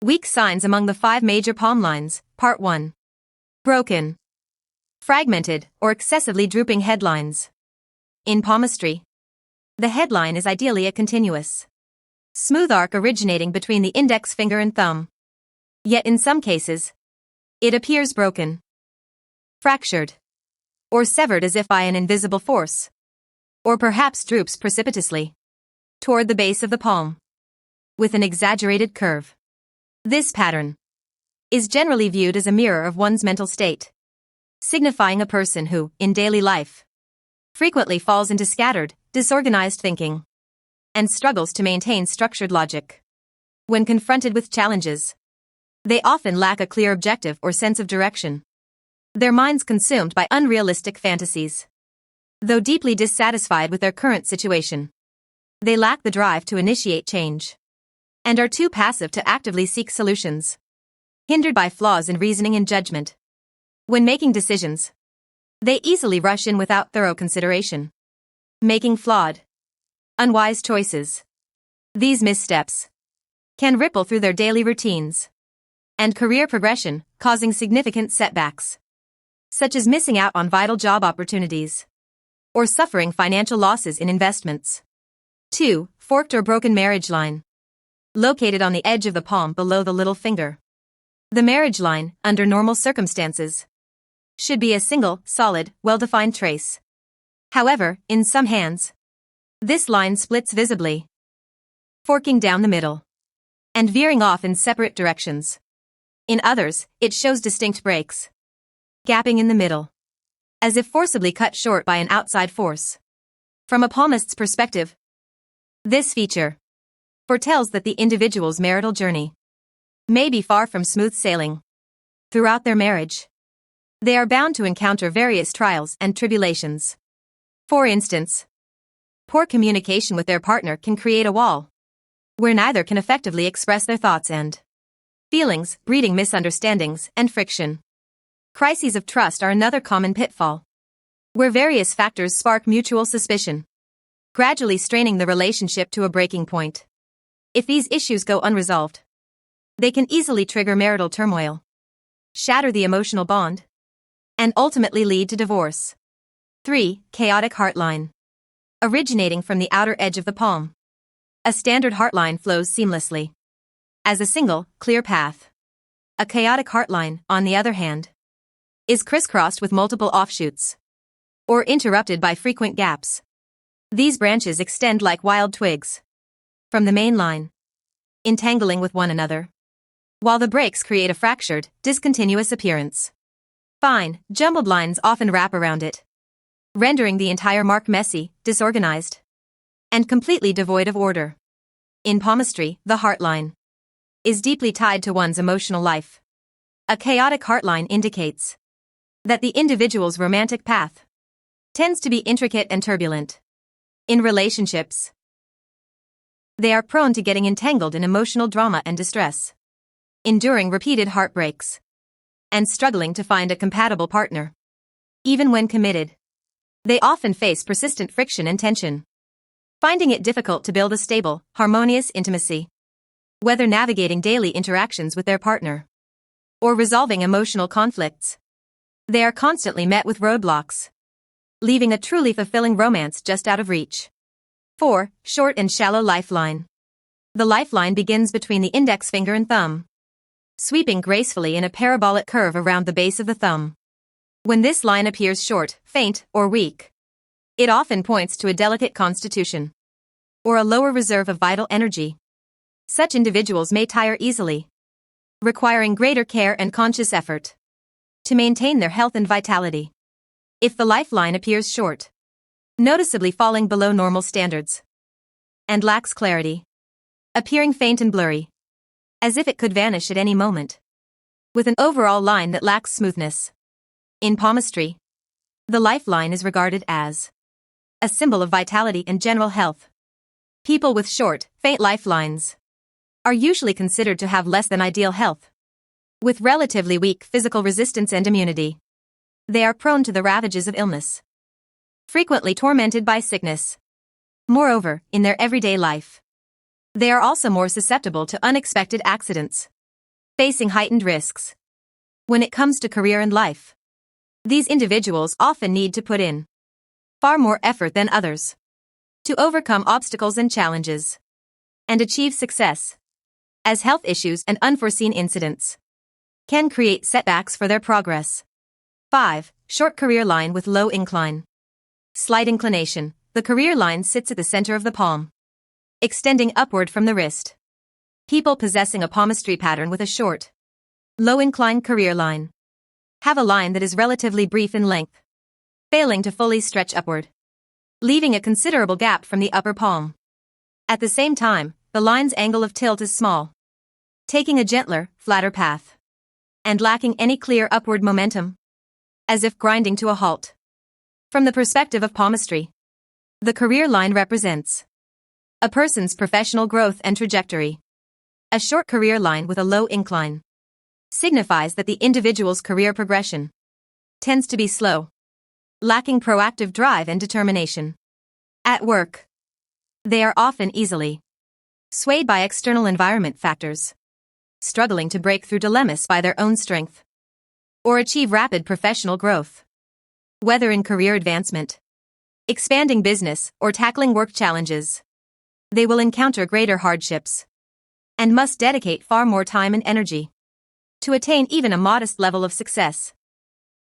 Weak signs among the 5 major palm lines. Part 1. Broken, fragmented, or excessively drooping headlines. In palmistry, the headline is ideally a continuous, smooth arc originating between the index finger and thumb. Yet in some cases, it appears broken, fractured, or severed as if by an invisible force, or perhaps droops precipitously toward the base of the palm, with an exaggerated curve. This pattern is generally viewed as a mirror of one's mental state, signifying a person who, in daily life, frequently falls into scattered, disorganized thinking and struggles to maintain structured logic. When confronted with challenges, they often lack a clear objective or sense of direction, their minds consumed by unrealistic fantasies. Though deeply dissatisfied with their current situation, they lack the drive to initiate change and are too passive to actively seek solutions, hindered by flaws in reasoning and judgment. When making decisions, they easily rush in without thorough consideration, making flawed, unwise choices. These missteps can ripple through their daily routines and career progression, causing significant setbacks, such as missing out on vital job opportunities or suffering financial losses in investments. 2. Forked or broken marriage line. Located on the edge of the palm below the little finger. The marriage line, under normal circumstances, should be a single, solid, well-defined trace. However, in some hands, this line splits visibly, forking down the middle and veering off in separate directions. In others, it shows distinct breaks, gapping in the middle, as if forcibly cut short by an outside force. From a palmist's perspective, this feature foretells that the individual's marital journey may be far from smooth sailing. Throughout their marriage, they are bound to encounter various trials and tribulations. For instance, poor communication with their partner can create a wall, where neither can effectively express their thoughts and feelings, breeding misunderstandings and friction. Crises of trust are another common pitfall, where various factors spark mutual suspicion, gradually straining the relationship to a breaking point. If these issues go unresolved, they can easily trigger marital turmoil, shatter the emotional bond, and ultimately lead to divorce. 3. Chaotic heart line. Originating from the outer edge of the palm. A standard heart line flows seamlessly as a single, clear path. A chaotic heart line, on the other hand, is crisscrossed with multiple offshoots or interrupted by frequent gaps. These branches extend like wild twigs from the main line, entangling with one another, while the breaks create a fractured, discontinuous appearance. Fine, jumbled lines often wrap around it, rendering the entire mark messy, disorganized, and completely devoid of order. In palmistry, the heart line is deeply tied to one's emotional life. A chaotic heart line indicates that the individual's romantic path tends to be intricate and turbulent. In relationships, they are prone to getting entangled in emotional drama and distress, enduring repeated heartbreaks, and struggling to find a compatible partner. Even when committed, they often face persistent friction and tension, finding it difficult to build a stable, harmonious intimacy. Whether navigating daily interactions with their partner or resolving emotional conflicts, they are constantly met with roadblocks, leaving a truly fulfilling romance just out of reach. 4. Short and shallow lifeline. The lifeline begins between the index finger and thumb, sweeping gracefully in a parabolic curve around the base of the thumb. When this line appears short, faint, or weak, it often points to a delicate constitution or a lower reserve of vital energy. Such individuals may tire easily, requiring greater care and conscious effort to maintain their health and vitality. If the lifeline appears short, noticeably falling below normal standards, and lacks clarity, appearing faint and blurry, as if it could vanish at any moment, with an overall line that lacks smoothness. In palmistry, the lifeline is regarded as a symbol of vitality and general health. People with short, faint lifelines are usually considered to have less than ideal health, with relatively weak physical resistance and immunity. They are prone to the ravages of illness, frequently tormented by sickness. Moreover, in their everyday life, they are also more susceptible to unexpected accidents, Facing heightened risks. When it comes to career and life, these individuals often need to put in far more effort than others to overcome obstacles and challenges and achieve success, as health issues and unforeseen incidents can create setbacks for their progress. 5. Short career line with low incline. Slight inclination. The career line sits at the center of the palm, extending upward from the wrist. People possessing a palmistry pattern with a short, low incline career line have a line that is relatively brief in length, failing to fully stretch upward, leaving a considerable gap from the upper palm. At the same time, the line's angle of tilt is small, taking a gentler, flatter path, and lacking any clear upward momentum, as if grinding to a halt. From the perspective of palmistry, the career line represents a person's professional growth and trajectory. A short career line with a low incline signifies that the individual's career progression tends to be slow, lacking proactive drive and determination. At work, they are often easily swayed by external environment factors, struggling to break through dilemmas by their own strength or achieve rapid professional growth. Whether in career advancement, expanding business, or tackling work challenges, they will encounter greater hardships and must dedicate far more time and energy to attain even a modest level of success.